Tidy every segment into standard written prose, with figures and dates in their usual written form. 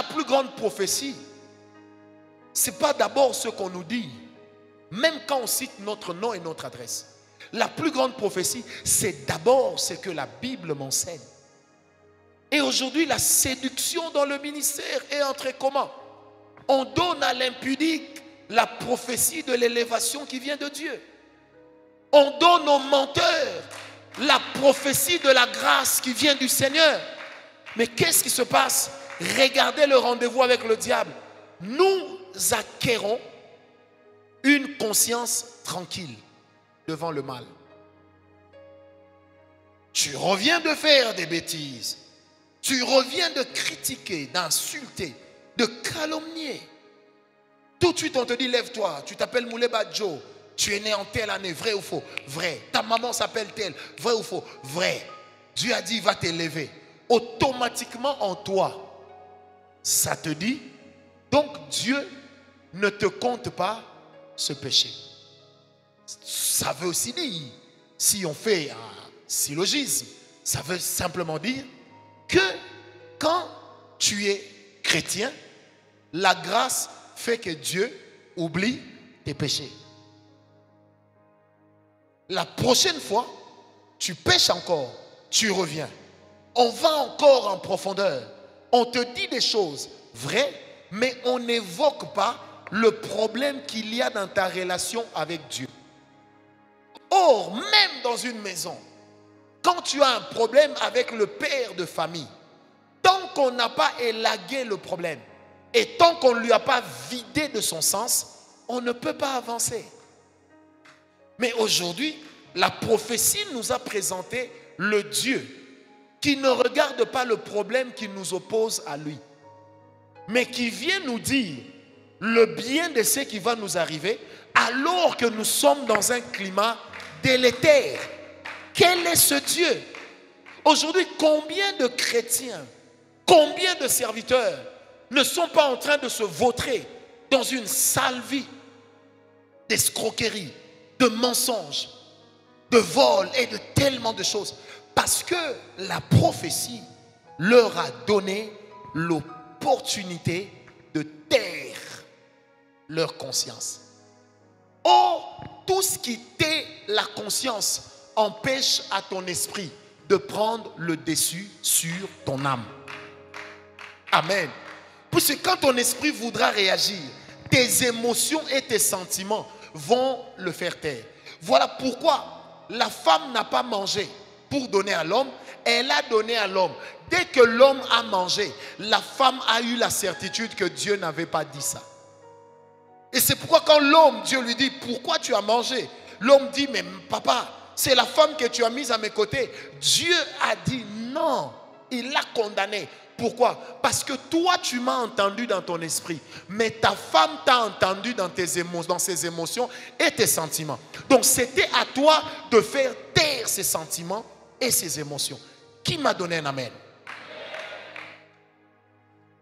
la plus grande prophétie, ce n'est pas d'abord ce qu'on nous dit, même quand on cite notre nom et notre adresse. La plus grande prophétie, c'est d'abord ce que la Bible m'enseigne. Et aujourd'hui, la séduction dans le ministère est entrée comment? On donne à l'impudique la prophétie de l'élévation qui vient de Dieu. On donne aux menteurs la prophétie de la grâce qui vient du Seigneur. Mais qu'est-ce qui se passe? Regardez le rendez-vous avec le diable. Nous acquérons une conscience tranquille devant le mal. Tu reviens de faire des bêtises. Tu reviens de critiquer, d'insulter, de calomnier. Tout de suite, on te dit, lève-toi. Tu t'appelles Moulé Badjo. Tu es né en telle année, vrai ou faux? Vrai. Ta maman s'appelle telle, vrai ou faux? Vrai. Dieu a dit, il va t'élever. Automatiquement en toi, ça te dit, donc Dieu ne te compte pas ce péché. Ça veut aussi dire, si on fait un syllogisme, ça veut simplement dire que quand tu es chrétien, la grâce fait que Dieu oublie tes péchés. La prochaine fois, tu pêches encore, tu reviens. On va encore en profondeur. On te dit des choses vraies, mais on n'évoque pas le problème qu'il y a dans ta relation avec Dieu. Or, même dans une maison, quand tu as un problème avec le père de famille, tant qu'on n'a pas élagué le problème et tant qu'on ne lui a pas vidé de son sens, on ne peut pas avancer. Mais aujourd'hui, la prophétie nous a présenté le Dieu qui ne regarde pas le problème qui nous oppose à lui, mais qui vient nous dire le bien de ce qui va nous arriver alors que nous sommes dans un climat délétère. Quel est ce Dieu? Aujourd'hui, combien de chrétiens, combien de serviteurs ne sont pas en train de se vautrer dans une sale vie d'escroquerie, de mensonges, de vol et de tellement de choses, parce que la prophétie leur a donné l'opportunité de taire leur conscience. Or, tout ce qui tait la conscience empêche à ton esprit de prendre le dessus sur ton âme. Amen. Puisque quand ton esprit voudra réagir, tes émotions et tes sentiments vont le faire taire. Voilà pourquoi la femme n'a pas mangé pour donner à l'homme, elle a donné à l'homme. Dès que l'homme a mangé, la femme a eu la certitude que Dieu n'avait pas dit ça. Et c'est pourquoi quand l'homme, Dieu lui dit, pourquoi tu as mangé? L'homme dit, mais papa, c'est la femme que tu as mise à mes côtés. Dieu a dit non, il l'a condamnée. Pourquoi? Parce que toi, tu m'as entendu dans ton esprit, mais ta femme t'a entendu dans ses émotions et tes sentiments. Donc, c'était à toi de faire taire ses sentiments et ses émotions. Qui m'a donné un amen?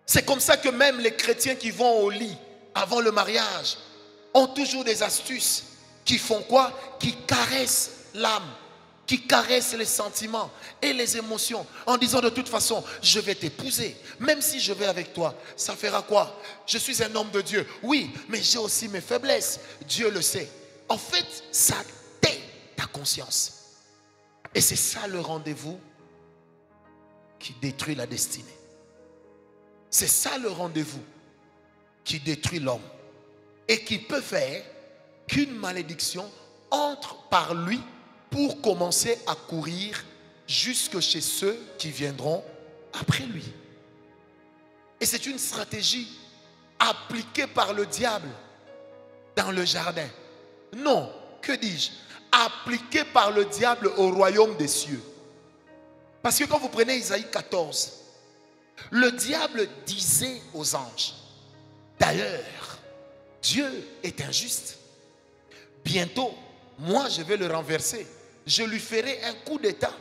C'est comme ça que même les chrétiens qui vont au lit avant le mariage ont toujours des astuces qui font quoi? Qui caressent l'âme, qui caresse les sentiments et les émotions en disant de toute façon, je vais t'épouser. Même si je vais avec toi, ça fera quoi? Je suis un homme de Dieu. Oui, mais j'ai aussi mes faiblesses. Dieu le sait. En fait, ça tait ta conscience. Et c'est ça le rendez-vous qui détruit la destinée. C'est ça le rendez-vous qui détruit l'homme et qui peut faire qu'une malédiction entre par lui pour commencer à courir jusque chez ceux qui viendront après lui. Et c'est une stratégie appliquée par le diable dans le jardin. Non, que dis-je? Appliquée par le diable au royaume des cieux. Parce que quand vous prenez Isaïe 14, le diable disait aux anges, d'ailleurs, Dieu est injuste. Bientôt, moi je vais le renverser. Je lui ferai un coup d'état.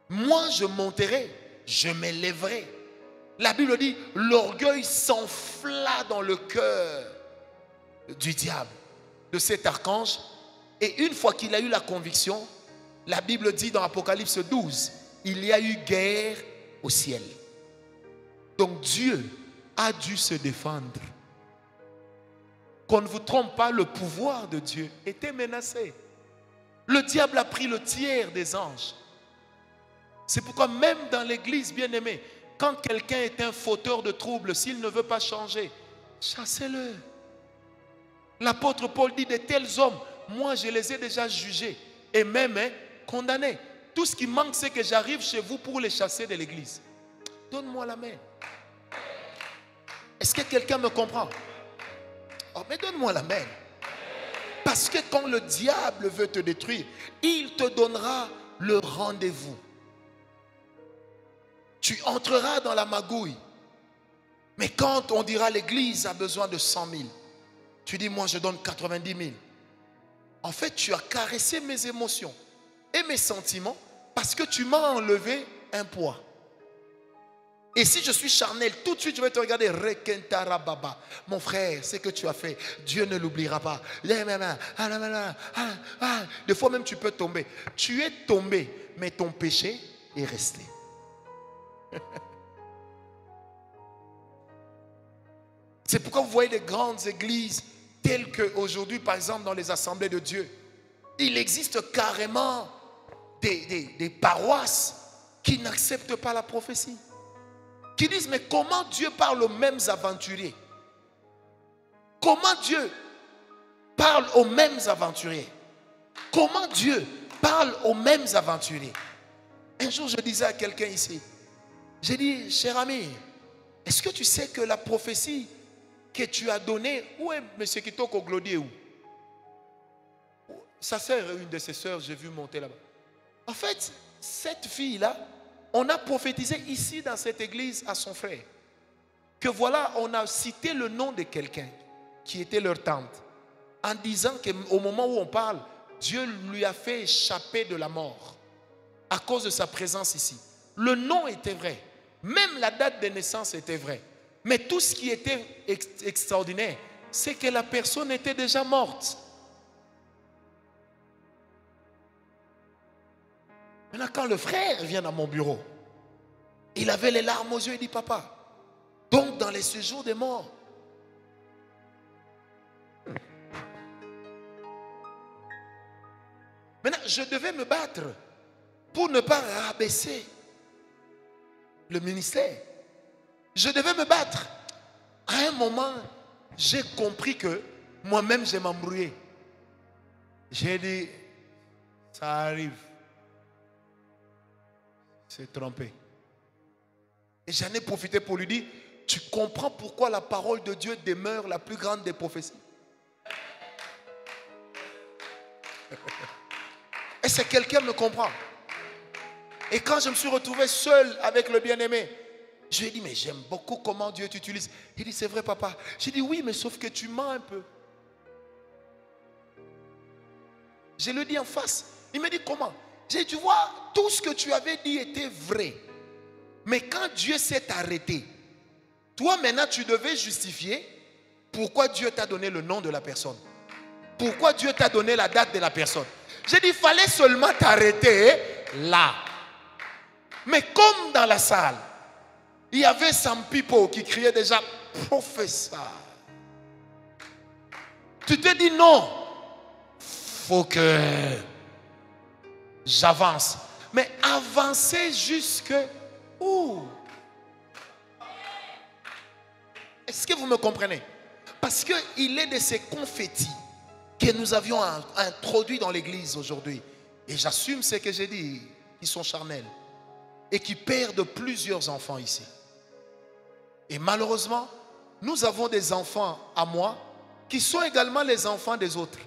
Moi je monterai, je m'élèverai. La Bible dit, l'orgueil s'enfla dans le cœur du diable, de cet archange. Et une fois qu'il a eu la conviction, la Bible dit dans Apocalypse 12, il y a eu guerre au ciel. Donc Dieu a dû se défendre. Qu'on ne vous trompe pas, le pouvoir de Dieu était menacé. Le diable a pris le tiers des anges. C'est pourquoi même dans l'église, bien-aimé, quand quelqu'un est un fauteur de troubles, s'il ne veut pas changer, chassez-le. L'apôtre Paul dit, de tels hommes, moi je les ai déjà jugés et même condamnés. Tout ce qui manque, c'est que j'arrive chez vous pour les chasser de l'église. Donne-moi la main. Est-ce que quelqu'un me comprend? Oh, mais donne-moi la main. Parce que quand le diable veut te détruire, il te donnera le rendez-vous. Tu entreras dans la magouille. Mais quand on dira l'église a besoin de 100 000, tu dis moi je donne 90 000. En fait, tu as caressé mes émotions et mes sentiments parce que tu m'as enlevé un poids. Et si je suis charnel, tout de suite je vais te regarder. Rekentara baba. Mon frère, ce que tu as fait, Dieu ne l'oubliera pas. Des fois même tu peux tomber. Tu es tombé, mais ton péché est resté. C'est pourquoi vous voyez les grandes églises telles qu'aujourd'hui, par exemple, dans les assemblées de Dieu, il existe carrément des paroisses qui n'acceptent pas la prophétie. Qui disent, mais comment Dieu parle aux mêmes aventuriers? Comment Dieu parle aux mêmes aventuriers? Comment Dieu parle aux mêmes aventuriers? Un jour, je disais à quelqu'un ici, j'ai dit, cher ami, est-ce que tu sais que la prophétie que tu as donnée, où est M. Kitoko Glodier? Où? Sa sœur, une de ses sœurs, j'ai vu monter là-bas. En fait, cette fille-là, on a prophétisé ici dans cette église à son frère. Que voilà, on a cité le nom de quelqu'un qui était leur tante. En disant qu'au moment où on parle, Dieu lui a fait échapper de la mort. À cause de sa présence ici. Le nom était vrai. Même la date de naissance était vraie. Mais tout ce qui était extraordinaire, c'est que la personne était déjà morte. Maintenant, quand le frère vient dans mon bureau, il avait les larmes aux yeux, il dit, papa, donc dans les séjours des morts. Maintenant, je devais me battre pour ne pas rabaisser le ministère. Je devais me battre. À un moment, j'ai compris que moi-même, j'ai m'embrouillé. J'ai dit, ça arrive. C'est trompé. Et j'en ai profité pour lui dire, tu comprends pourquoi la parole de Dieu demeure la plus grande des prophéties? Est-ce que quelqu'un me comprend? Et quand je me suis retrouvé seul avec le bien-aimé, je lui ai dit, mais j'aime beaucoup comment Dieu t'utilise. Il dit, c'est vrai papa. J'ai dit, oui, mais sauf que tu mens un peu. Je lui ai dit en face. Il me dit, comment? J'ai dit, tu vois, tout ce que tu avais dit était vrai. Mais quand Dieu s'est arrêté, toi maintenant tu devais justifier pourquoi Dieu t'a donné le nom de la personne. Pourquoi Dieu t'a donné la date de la personne. J'ai dit, il fallait seulement t'arrêter là. Mais comme dans la salle, il y avait some people qui criaient déjà, professeur. Tu te dis non, faut que j'avance. Mais avancer jusque où? Est-ce que vous me comprenez? Parce qu'il est de ces confettis que nous avions introduits dans l'église aujourd'hui. Et j'assume ce que j'ai dit, qui sont charnels. Et qui perdent plusieurs enfants ici. Et malheureusement, nous avons des enfants à moi qui sont également les enfants des autres.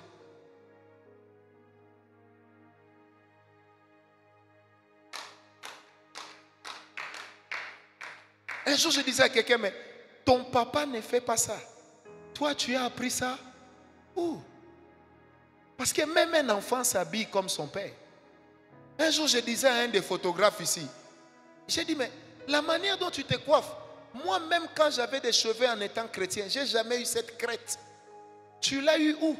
Un jour, je disais à quelqu'un, mais ton papa ne fait pas ça. Toi, tu as appris ça où? Parce que même un enfant s'habille comme son père. Un jour, je disais à un des photographes ici, j'ai dit, mais la manière dont tu te coiffes, moi-même quand j'avais des cheveux en étant chrétien, je n'ai jamais eu cette crête. Tu l'as eu où?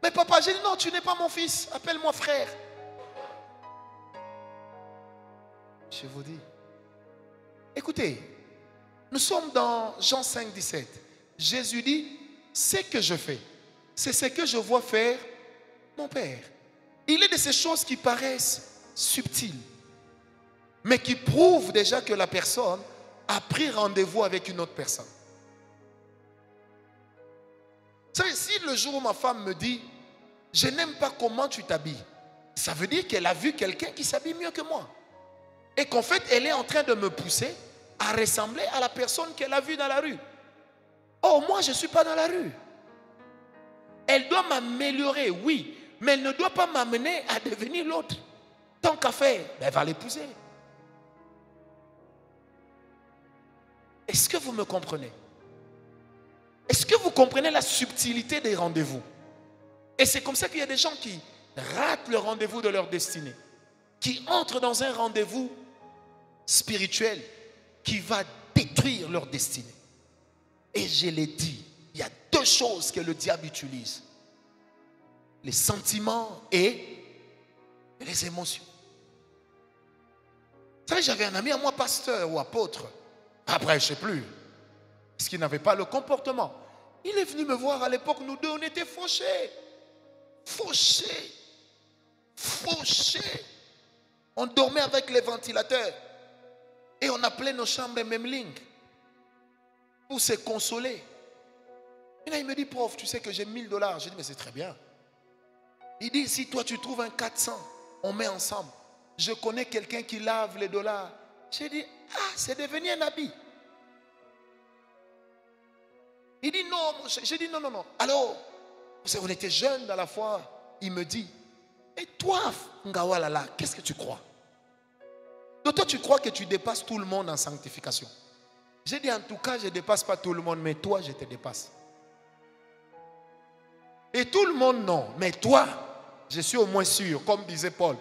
Mais papa, j'ai dit, non, tu n'es pas mon fils, appelle-moi frère. je vous dis. Écoutez, nous sommes dans Jean 5, 17. Jésus dit, ce que je fais, c'est ce que je vois faire mon Père. Il est de ces choses qui paraissent subtiles, mais qui prouvent déjà que la personne a pris rendez-vous avec une autre personne. Vous savez, si le jour où ma femme me dit, je n'aime pas comment tu t'habilles, ça veut dire qu'elle a vu quelqu'un qui s'habille mieux que moi. Et qu'en fait, elle est en train de me pousser à ressembler à la personne qu'elle a vue dans la rue. Oh, moi, je ne suis pas dans la rue. Elle doit m'améliorer, oui, mais elle ne doit pas m'amener à devenir l'autre. Tant qu'à faire, elle va l'épouser. Est-ce que vous me comprenez? Est-ce que vous comprenez la subtilité des rendez-vous? Et c'est comme ça qu'il y a des gens qui ratent le rendez-vous de leur destinée, qui entrent dans un rendez-vous spirituel qui va détruire leur destinée. Et je l'ai dit, il y a deux choses que le diable utilise: les sentiments et les émotions. Vous savez, j'avais un ami à moi, pasteur ou apôtre, après je ne sais plus, parce qu'il n'avait pas le comportement. Il est venu me voir à l'époque, nous deux on était fauchés. Fauchés. Fauchés. On dormait avec les ventilateurs. Et on appelait nos chambres Memling pour se consoler. Et là il me dit, prof, tu sais que j'ai 1000 $. J'ai dit, mais c'est très bien. Il dit, si toi tu trouves un 400, on met ensemble. Je connais quelqu'un qui lave les dollars. J'ai dit, ah, c'est devenu un habit. Il dit, non, j'ai dit, non, non, non. Alors, on était jeunes dans la foi. Il me dit, et toi, Ngawalala, qu'est-ce que tu crois? Donc toi, tu crois que tu dépasses tout le monde en sanctification. J'ai dit, en tout cas, je ne dépasse pas tout le monde, mais toi, je te dépasse. Et tout le monde, non. Mais toi, je suis au moins sûr, comme disait Paul,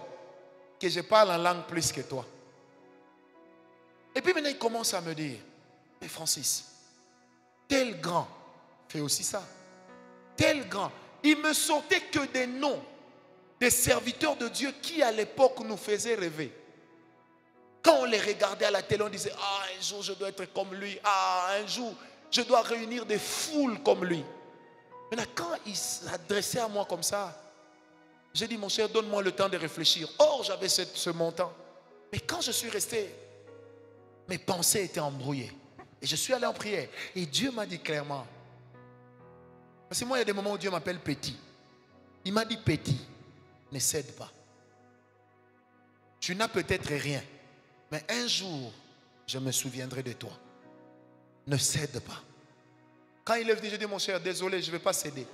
que je parle en langue plus que toi. Et puis maintenant, il commence à me dire, mais Francis, tel grand fait aussi ça. Tel grand. Il me sortait que des noms des serviteurs de Dieu qui, à l'époque, nous faisaient rêver. Quand on les regardait à la télé, on disait, ah, un jour, je dois être comme lui. Ah, un jour, je dois réunir des foules comme lui. Maintenant, quand il s'adressait à moi comme ça, j'ai dit, mon cher, donne-moi le temps de réfléchir. Or, j'avais ce montant. Mais quand je suis resté, mes pensées étaient embrouillées. Et je suis allé en prière. Et Dieu m'a dit clairement, parce que moi, il y a des moments où Dieu m'appelle petit. Il m'a dit, petit, ne cède pas. Tu n'as peut-être rien, mais un jour, je me souviendrai de toi. Ne cède pas. Quand il est venu, je dis, mon cher, désolé, je ne vais pas céder.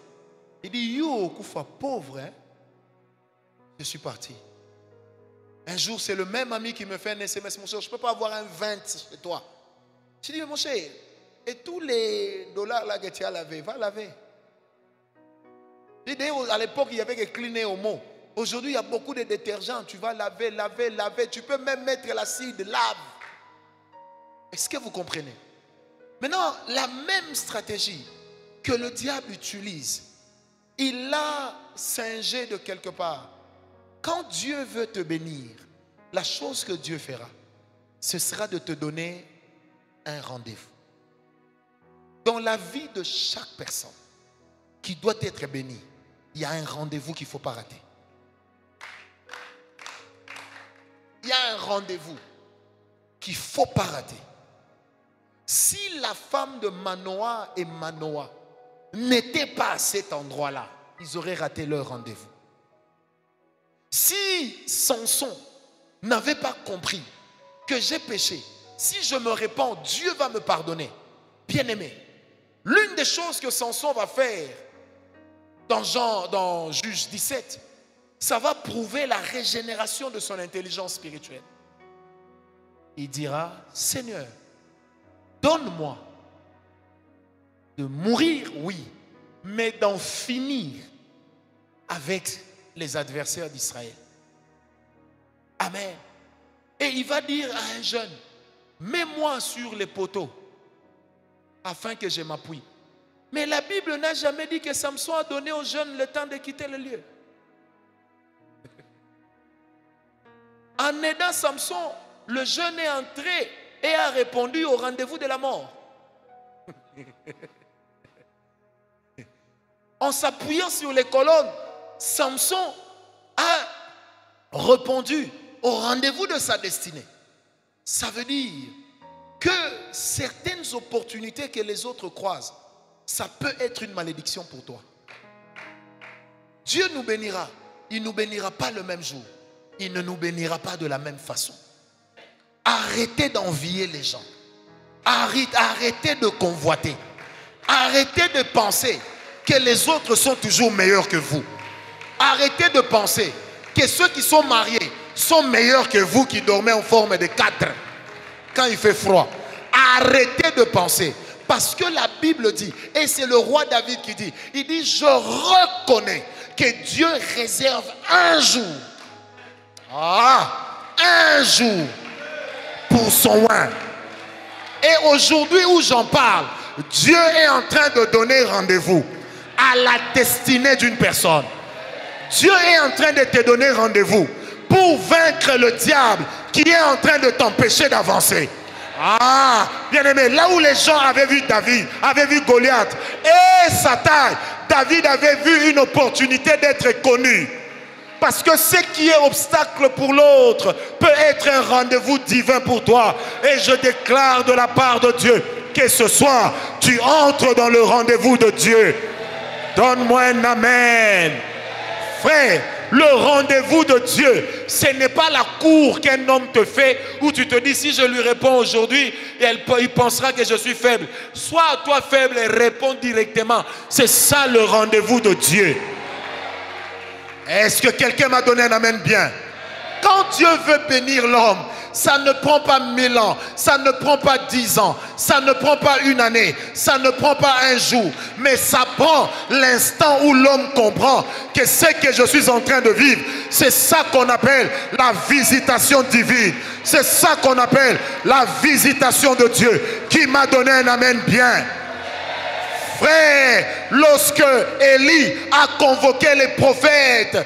Il dit, yo, Koufa, pauvre, hein? Je suis parti. Un jour, c'est le même ami qui me fait un SMS, mon cher, je ne peux pas avoir un 20 chez toi. Je dis, mon cher, et tous les dollars là que tu as lavé, va laver. À l'époque, il y avait que Clean Homo. Aujourd'hui, il y a beaucoup de détergents. Tu vas laver, laver, laver. Tu peux même mettre l'acide, lave. Est-ce que vous comprenez? Maintenant, la même stratégie que le diable utilise, il l'a singé de quelque part. Quand Dieu veut te bénir, la chose que Dieu fera, ce sera de te donner un rendez-vous. Dans la vie de chaque personne qui doit être bénie, il y a un rendez-vous qu'il ne faut pas rater. Il y a un rendez-vous qu'il ne faut pas rater. Si la femme de Manoah et Manoah n'étaient pas à cet endroit-là, ils auraient raté leur rendez-vous. Si Samson n'avait pas compris que j'ai péché, si je me répands, Dieu va me pardonner. Bien-aimé, l'une des choses que Samson va faire dans Juge 17, ça va prouver la régénération de son intelligence spirituelle. Il dira, Seigneur, donne-moi de mourir, oui, mais d'en finir avec les adversaires d'Israël. Amen. Et il va dire à un jeune, mets-moi sur les poteaux afin que je m'appuie. Mais la Bible n'a jamais dit que Samson a donné aux jeunes le temps de quitter le lieu. En aidant Samson, le jeune est entré et a répondu au rendez-vous de la mort. En s'appuyant sur les colonnes, Samson a répondu au rendez-vous de sa destinée. Ça veut dire que certaines opportunités que les autres croisent, ça peut être une malédiction pour toi. Dieu nous bénira. Il ne nous bénira pas le même jour. Il ne nous bénira pas de la même façon. Arrêtez d'envier les gens. Arrêtez de convoiter. Arrêtez de penser que les autres sont toujours meilleurs que vous. Arrêtez de penser que ceux qui sont mariés sont meilleurs que vous qui dormez en forme de 4 quand il fait froid. Arrêtez de penser. Parce que la Bible dit, et c'est le roi David qui dit, il dit, je reconnais que Dieu réserve un jour, un jour pour son oint. Et aujourd'hui où j'en parle, Dieu est en train de donner rendez-vous à la destinée d'une personne. Dieu est en train de te donner rendez-vous pour vaincre le diable qui est en train de t'empêcher d'avancer. Bien aimé, là où les gens avaient vu David, avaient vu Goliath et sa taille, David avait vu une opportunité d'être connu. Parce que ce qui est obstacle pour l'autre peut être un rendez-vous divin pour toi. Et je déclare de la part de Dieu que ce soir, tu entres dans le rendez-vous de Dieu. Donne-moi un amen. Frère, le rendez-vous de Dieu, ce n'est pas la cour qu'un homme te fait où tu te dis si je lui réponds aujourd'hui, il pensera que je suis faible. Sois toi faible et réponds directement. C'est ça le rendez-vous de Dieu. Est-ce que quelqu'un m'a donné un amen bien? Quand Dieu veut bénir l'homme, ça ne prend pas 1000 ans, ça ne prend pas 10 ans, ça ne prend pas une année, ça ne prend pas un jour, mais ça prend l'instant où l'homme comprend que ce que je suis en train de vivre, c'est ça qu'on appelle la visitation divine. C'est ça qu'on appelle la visitation de Dieu qui m'a donné un amen bien. Frère, lorsque Élie a convoqué les prophètes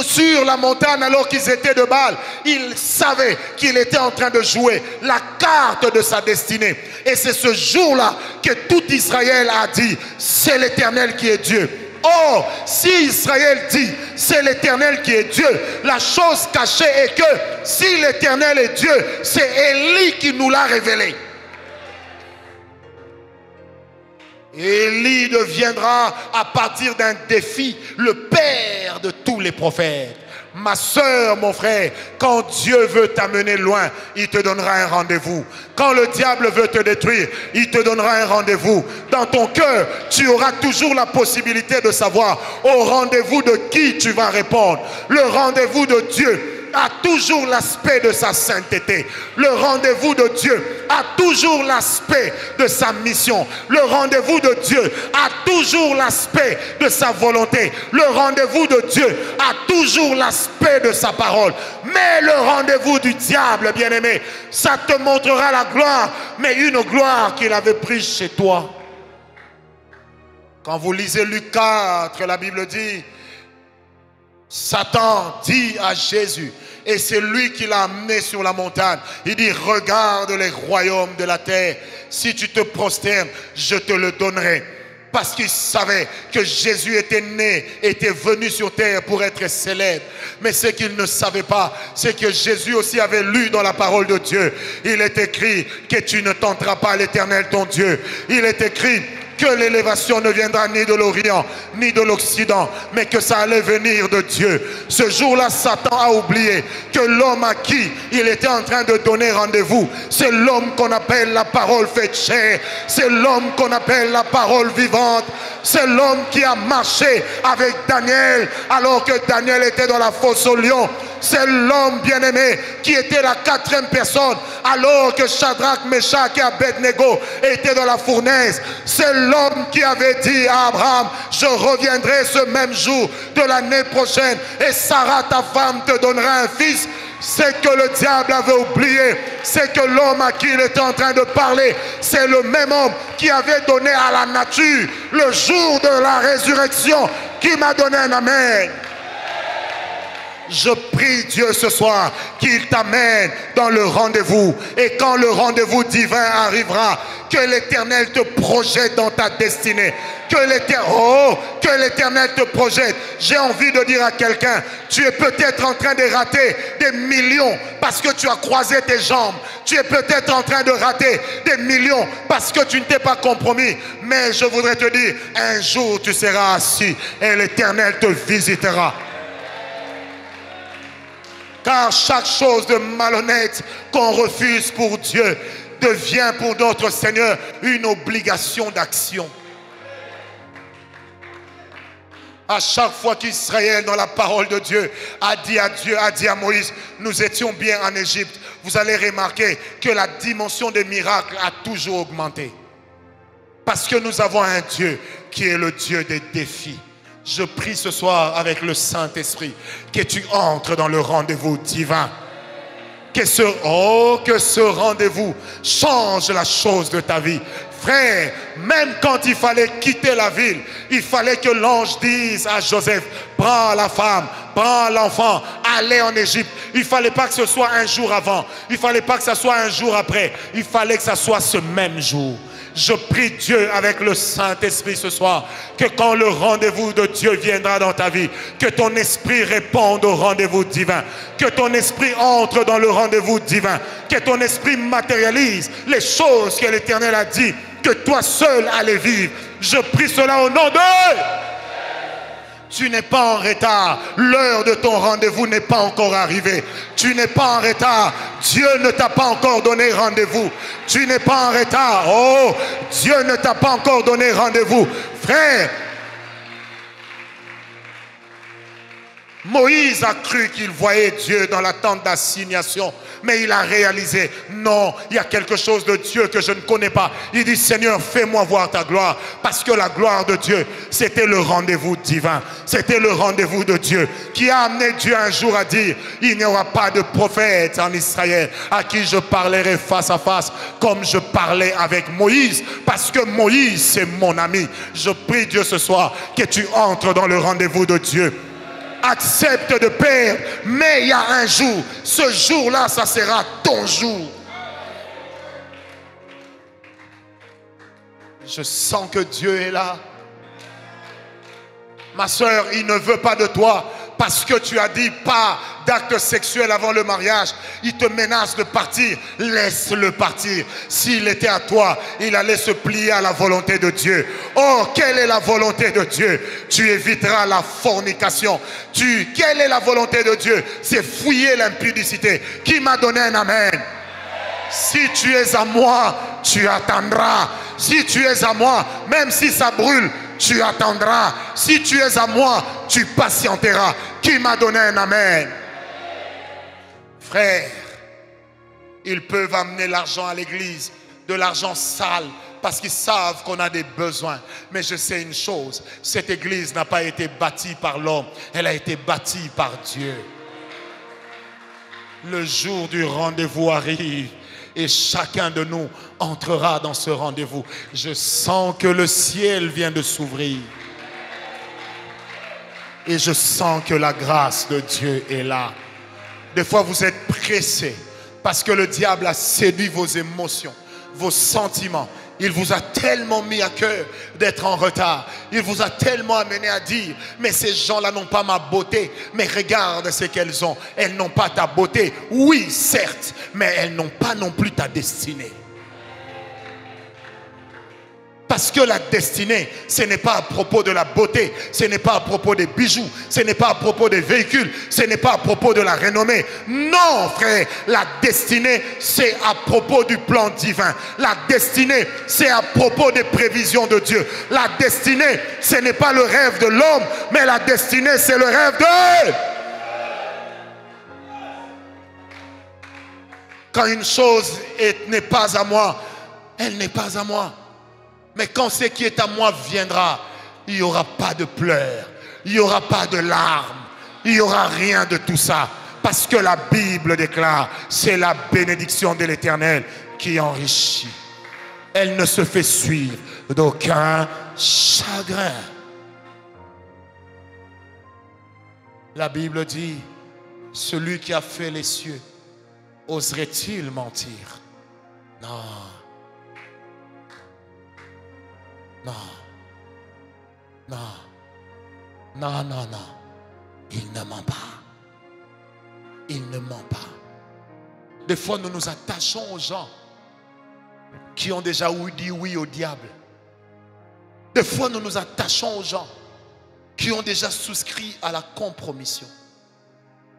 sur la montagne alors qu'ils étaient de Baal, il savait qu'il était en train de jouer la carte de sa destinée. Et c'est ce jour-là que tout Israël a dit, c'est l'Éternel qui est Dieu. Or, si Israël dit, c'est l'Éternel qui est Dieu, la chose cachée est que si l'Éternel est Dieu, c'est Élie qui nous l'a révélé. Élie deviendra à partir d'un défi le père de tous les prophètes. Ma soeur, mon frère, quand Dieu veut t'amener loin, il te donnera un rendez-vous. Quand le diable veut te détruire, il te donnera un rendez-vous. Dans ton cœur, tu auras toujours la possibilité de savoir au rendez-vous de qui tu vas répondre. Le rendez-vous de Dieu a toujours l'aspect de sa sainteté. Le rendez-vous de Dieu a toujours l'aspect de sa mission. Le rendez-vous de Dieu a toujours l'aspect de sa volonté. Le rendez-vous de Dieu a toujours l'aspect de sa parole. Mais le rendez-vous du diable, bien-aimé, ça te montrera la gloire, mais une gloire qu'il avait prise chez toi. Quand vous lisez Luc 4, la Bible dit, Satan dit à Jésus, et c'est lui qui l'a amené sur la montagne, il dit, regarde les royaumes de la terre, si tu te prosternes, je te le donnerai. Parce qu'il savait que Jésus était né, était venu sur terre pour être célèbre. Mais ce qu'il ne savait pas, c'est que Jésus aussi avait lu dans la parole de Dieu. Il est écrit que tu ne tenteras pas l'Éternel ton Dieu. Il est écrit que l'élévation ne viendra ni de l'Orient, ni de l'Occident, mais que ça allait venir de Dieu. Ce jour-là, Satan a oublié que l'homme à qui il était en train de donner rendez-vous, c'est l'homme qu'on appelle la parole faite chair, c'est l'homme qu'on appelle la parole vivante, c'est l'homme qui a marché avec Daniel, alors que Daniel était dans la fosse au lion. C'est l'homme bien-aimé qui était la 4e personne alors que Shadrach, Meshach et Abednego étaient dans la fournaise. C'est l'homme qui avait dit à Abraham, je reviendrai ce même jour de l'année prochaine et Sarah ta femme te donnera un fils. C'est que le diable avait oublié, c'est que l'homme à qui il était en train de parler, c'est le même homme qui avait donné à la nature le jour de la résurrection, qui m'a donné un amen. Je prie Dieu ce soir qu'il t'amène dans le rendez-vous. Et quand le rendez-vous divin arrivera, que l'Éternel te projette dans ta destinée. Que l'Éternel te projette. J'ai envie de dire à quelqu'un, tu es peut-être en train de rater des millions parce que tu as croisé tes jambes. Tu es peut-être en train de rater des millions parce que tu ne t'es pas compromis. Mais je voudrais te dire, un jour tu seras assis et l'Éternel te visitera. Car chaque chose de malhonnête qu'on refuse pour Dieu devient pour notre Seigneur une obligation d'action. À chaque fois qu'Israël, dans la parole de Dieu, a dit à Moïse, nous étions bien en Égypte, vous allez remarquer que la dimension des miracles a toujours augmenté. Parce que nous avons un Dieu qui est le Dieu des défis. Je prie ce soir avec le Saint-Esprit que tu entres dans le rendez-vous divin. Que ce rendez-vous change la chose de ta vie. Frère, même quand il fallait quitter la ville, il fallait que l'ange dise à Joseph, prends la femme, prends l'enfant, allez en Égypte. Il ne fallait pas que ce soit un jour avant, il ne fallait pas que ce soit un jour après, il fallait que ce soit ce même jour. Je prie Dieu avec le Saint-Esprit ce soir, que quand le rendez-vous de Dieu viendra dans ta vie, que ton esprit réponde au rendez-vous divin, que ton esprit entre dans le rendez-vous divin, que ton esprit matérialise les choses que l'Éternel a dit, que toi seul allais vivre. Je prie cela au nom de... Tu n'es pas en retard. L'heure de ton rendez-vous n'est pas encore arrivée. Tu n'es pas en retard. Dieu ne t'a pas encore donné rendez-vous. Tu n'es pas en retard. Oh, Dieu ne t'a pas encore donné rendez-vous. Frère, Moïse a cru qu'il voyait Dieu dans la tente d'assignation, mais il a réalisé, non, il y a quelque chose de Dieu que je ne connais pas. Il dit, Seigneur, fais-moi voir ta gloire, parce que la gloire de Dieu, c'était le rendez-vous divin, c'était le rendez-vous de Dieu, qui a amené Dieu un jour à dire, il n'y aura pas de prophète en Israël à qui je parlerai face à face, comme je parlais avec Moïse, parce que Moïse, c'est mon ami. Je prie Dieu ce soir, que tu entres dans le rendez-vous de Dieu. Accepte de perdre, mais il y a un jour, ce jour-là, ça sera ton jour. Je sens que Dieu est là. Ma soeur, il ne veut pas de toi parce que tu as dit pas d'acte sexuel avant le mariage. Il te menace de partir. Laisse-le partir. S'il était à toi, il allait se plier à la volonté de Dieu. Oh, quelle est la volonté de Dieu? Tu éviteras la fornication. Quelle est la volonté de Dieu? C'est fouiller l'impudicité. Qui m'a donné un amen? Si tu es à moi, tu attendras. Si tu es à moi, même si ça brûle, tu attendras. Si tu es à moi, tu patienteras. Qui m'a donné un amen? Frère, ils peuvent amener l'argent à l'église, de l'argent sale, parce qu'ils savent qu'on a des besoins. Mais je sais une chose, cette église n'a pas été bâtie par l'homme, elle a été bâtie par Dieu. Le jour du rendez-vous arrive et chacun de nous entrera dans ce rendez-vous. Je sens que le ciel vient de s'ouvrir. Et je sens que la grâce de Dieu est là. Des fois vous êtes pressés parce que le diable a séduit vos émotions, vos sentiments. Il vous a tellement mis à cœur d'être en retard. Il vous a tellement amené à dire, mais ces gens-là n'ont pas ma beauté. Mais regarde ce qu'elles ont. Elles n'ont pas ta beauté. Oui, certes, mais elles n'ont pas non plus ta destinée. Parce que la destinée, ce n'est pas à propos de la beauté, ce n'est pas à propos des bijoux, ce n'est pas à propos des véhicules, ce n'est pas à propos de la renommée. Non, frère, la destinée, c'est à propos du plan divin. La destinée, c'est à propos des prévisions de Dieu. La destinée, ce n'est pas le rêve de l'homme, mais la destinée, c'est le rêve de... Quand une chose n'est pas à moi, elle n'est pas à moi. Mais quand ce qui est à moi viendra, il n'y aura pas de pleurs, il n'y aura pas de larmes, il n'y aura rien de tout ça. Parce que la Bible déclare, c'est la bénédiction de l'Éternel qui enrichit. Elle ne se fait suivre d'aucun chagrin. La Bible dit, Celui qui a fait les cieux, oserait-il mentir? Non. Non. Non. Non, non, non. Il ne ment pas. Il ne ment pas. Des fois, nous nous attachons aux gens qui ont déjà dit oui au diable. Des fois, nous nous attachons aux gens qui ont déjà souscrit à la compromission.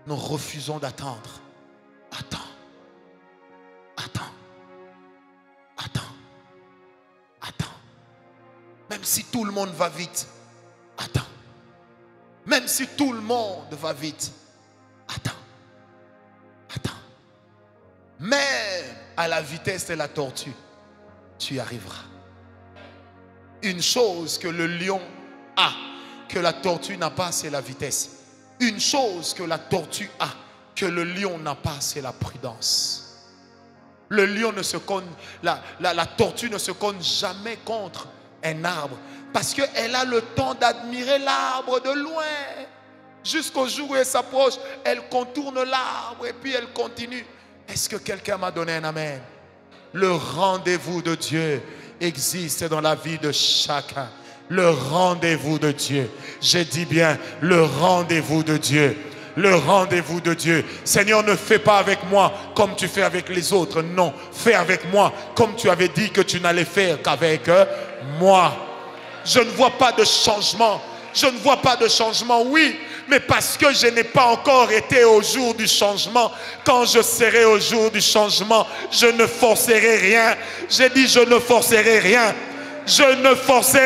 Nous refusons d'attendre. Attends. Attends. Attends. Attends. Même si tout le monde va vite, attends. Même si tout le monde va vite, attends. Attends. Même à la vitesse de la tortue, tu y arriveras. Une chose que le lion a, que la tortue n'a pas, c'est la vitesse. Une chose que la tortue a, que le lion n'a pas, c'est la prudence. Le lion ne se cogne, la tortue ne se cogne jamais contre un arbre, parce qu'elle a le temps d'admirer l'arbre de loin. Jusqu'au jour où elle s'approche, elle contourne l'arbre et puis elle continue. Est-ce que quelqu'un m'a donné un amen? Le rendez-vous de Dieu existe dans la vie de chacun. Le rendez-vous de Dieu. J'ai dit bien, le rendez-vous de Dieu. Le rendez-vous de Dieu. Seigneur, ne fais pas avec moi comme tu fais avec les autres. Non, fais avec moi comme tu avais dit que tu n'allais faire qu'avec moi. Je ne vois pas de changement. Je ne vois pas de changement, oui, mais parce que je n'ai pas encore été au jour du changement. Quand je serai au jour du changement, je ne forcerai rien. J'ai dit, je ne forcerai rien. Je ne forcerai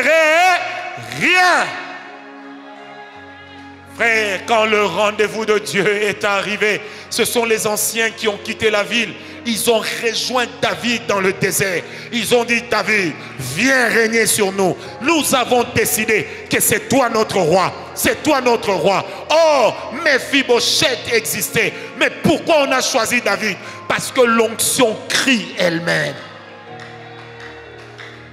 rien. Frère, quand le rendez-vous de Dieu est arrivé, ce sont les anciens qui ont quitté la ville. Ils ont rejoint David dans le désert. Ils ont dit, David, viens régner sur nous. Nous avons décidé que c'est toi notre roi. C'est toi notre roi. Oh, Mephibosheth existait. Mais pourquoi on a choisi David? Parce que l'onction crie elle-même.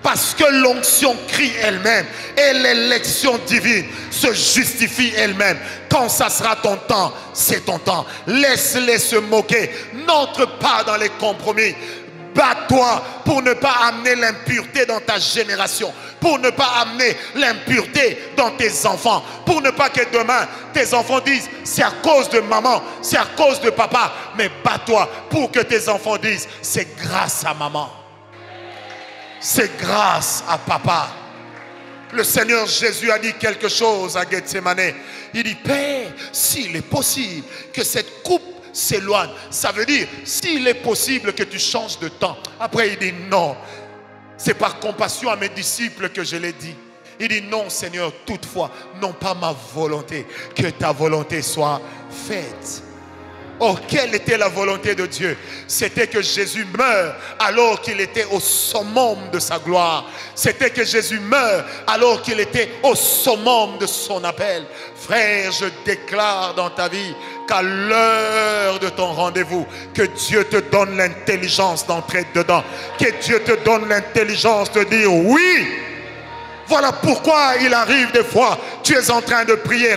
Parce que l'onction crie elle-même et l'élection divine se justifie elle-même. Quand ça sera ton temps, c'est ton temps. Laisse-les se moquer. N'entre pas dans les compromis. Bats-toi pour ne pas amener l'impureté dans ta génération. Pour ne pas amener l'impureté dans tes enfants. Pour ne pas que demain, tes enfants disent, c'est à cause de maman, c'est à cause de papa. Mais bats-toi pour que tes enfants disent, c'est grâce à maman. C'est grâce à papa. Le Seigneur Jésus a dit quelque chose à Gethsemane. Il dit, Père, s'il est possible que cette coupe s'éloigne. Ça veut dire, s'il est possible que tu changes de temps. Après, il dit, non. C'est par compassion à mes disciples que je l'ai dit. Il dit, non, Seigneur, toutefois, non pas ma volonté, que ta volonté soit faite. Oh, quelle était la volonté de Dieu? C'était que Jésus meure alors qu'il était au summum de sa gloire. C'était que Jésus meure alors qu'il était au summum de son appel. Frère, je déclare dans ta vie qu'à l'heure de ton rendez-vous, que Dieu te donne l'intelligence d'entrer dedans. Que Dieu te donne l'intelligence de dire oui. Voilà pourquoi il arrive des fois, tu es en train de prier,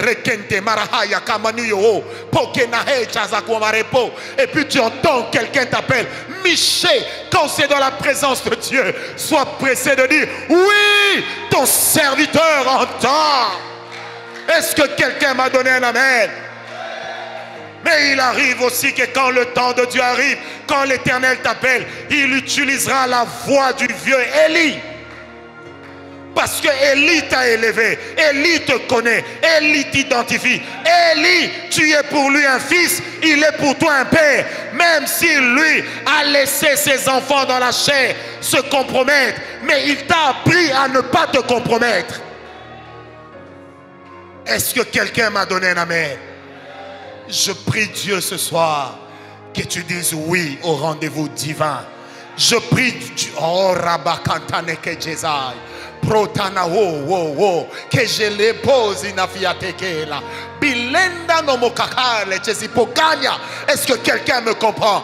et puis tu entends quelqu'un t'appelle, Miché, quand c'est dans la présence de Dieu, sois pressé de dire, oui, ton serviteur entend. Est-ce que quelqu'un m'a donné un amen? Mais il arrive aussi que quand le temps de Dieu arrive, quand l'Éternel t'appelle, il utilisera la voix du vieux Élie. Parce que Élie t'a élevé, Élie te connaît, Élie t'identifie. Élie, tu es pour lui un fils, il est pour toi un père. Même si lui a laissé ses enfants dans la chair se compromettre, mais il t'a appris à ne pas te compromettre. Est-ce que quelqu'un m'a donné un amen? Je prie Dieu ce soir que tu dises oui au rendez-vous divin. Je prie Dieu, oh Rabakantane que Jésus. Protana que je les pose inafiatekela bilenda no mokakale chesipokanya. Est-ce que quelqu'un me comprend?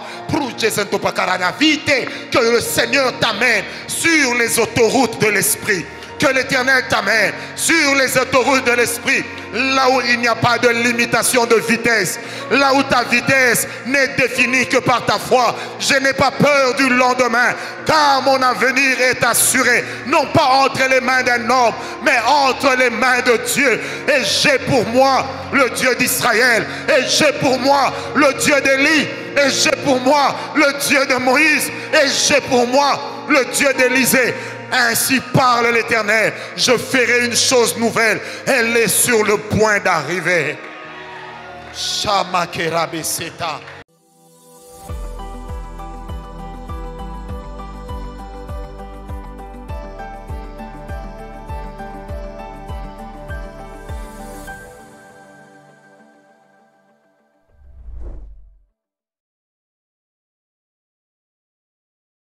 Vite que le Seigneur t'amène sur les autoroutes de l'esprit, que l'Éternel t'amène sur les autoroutes de l'esprit, là où il n'y a pas de limitation de vitesse, là où ta vitesse n'est définie que par ta foi. Je n'ai pas peur du lendemain, car mon avenir est assuré, non pas entre les mains d'un homme, mais entre les mains de Dieu. Et j'ai pour moi le Dieu d'Israël, et j'ai pour moi le Dieu d'Élie, et j'ai pour moi le Dieu de Moïse, et j'ai pour moi le Dieu d'Élisée. Ainsi parle l'Éternel, je ferai une chose nouvelle, elle est sur le point d'arriver. Shama Kerabeseta.